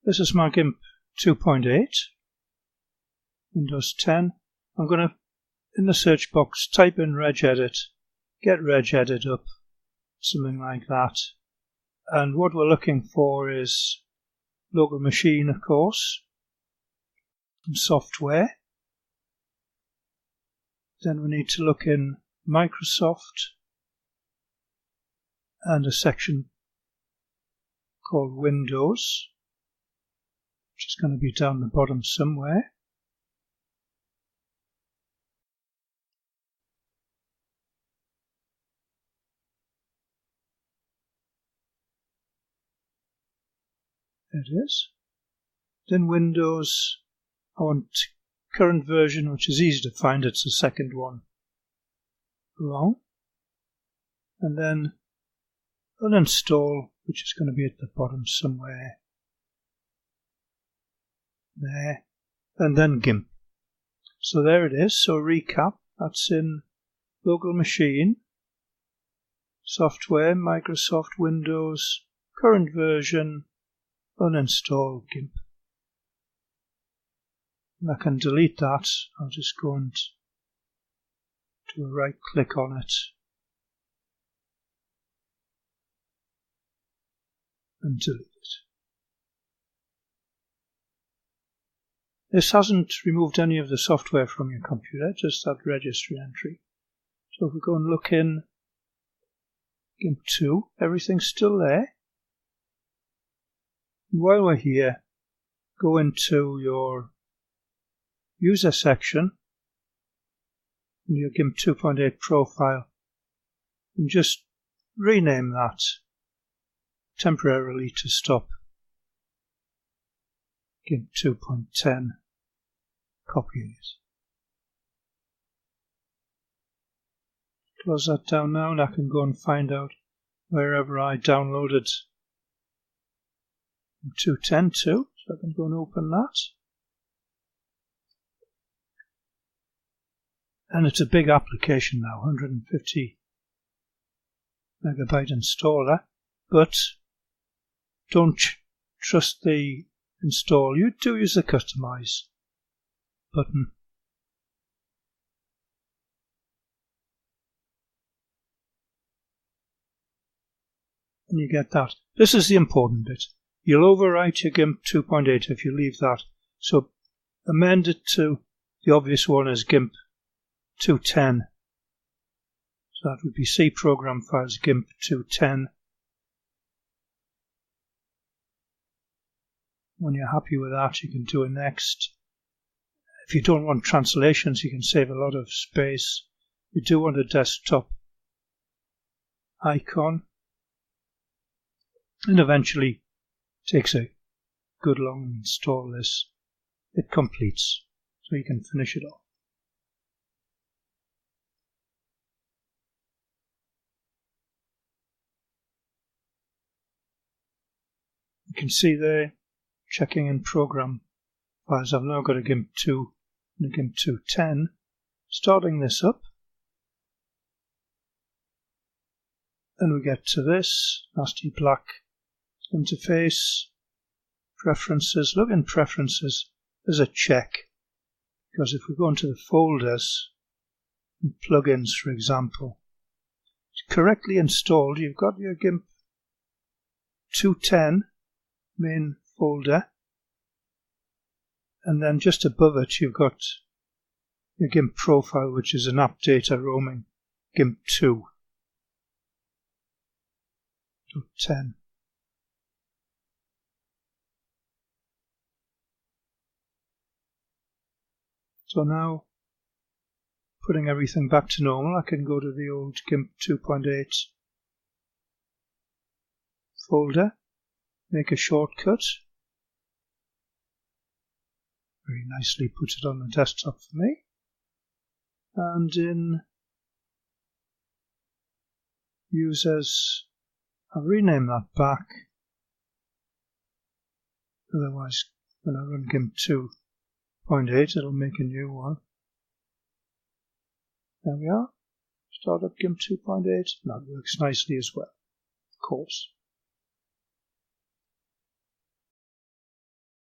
This is my Gimp 2.8, Windows 10. I'm going to, in the search box, type in regedit, get regedit up, something like that. And what we're looking for is local machine, of course, and software. Then we need to look in Microsoft and a section called Windows, which is going to be down the bottom somewhere. There it is. Then Windows, I want current version, which is easy to find, it's the second one along. And then uninstall, which is going to be at the bottom somewhere. There. And then Gimp. So there it is. So recap, that's in local machine, software, Microsoft, Windows, current version, uninstall Gimp. And I can delete that. I'll just go and do a right click on it and delete it. This hasn't removed any of the software from your computer, just that registry entry. So if we go and look in Gimp 2, everything's still there. And while we're here, go into your user section in your Gimp 2.8 profile and just rename that temporarily to stop Gimp 2.10. Copy it. Close that down now and I can go and find out wherever I downloaded 2.10 to, so I can go and open that. And it's a big application now, 150 megabyte installer, but don't trust the install. You do use the customize button. And you get that. This is the important bit. You'll overwrite your Gimp 2.8 if you leave that. So amend it to the obvious one as Gimp 2.10. So that would be C program files Gimp 2.10. When you're happy with that, you can do a next. If you don't want translations, you can save a lot of space. You do want a desktop icon. And eventually, it takes a good long install this. It completes, so you can finish it off. You can see there, checking in program files. I've now got a Gimp 2 and a Gimp 2.10. Starting this up, and we get to this nasty black interface, preferences. Look in preferences, there's a check, because if we go into the folders and plugins, for example, it's correctly installed. You've got your Gimp 2.10 main folder, and then just above it you've got your Gimp profile, which is an app data roaming Gimp 2.10. So now, putting everything back to normal, I can go to the old Gimp 2.8 folder, make a shortcut. Very nicely put it on the desktop for me. And in users, I'll rename that back. Otherwise, when I run Gimp 2.8, it'll make a new one. There we are. Start up Gimp 2.8. That works nicely as well, of course.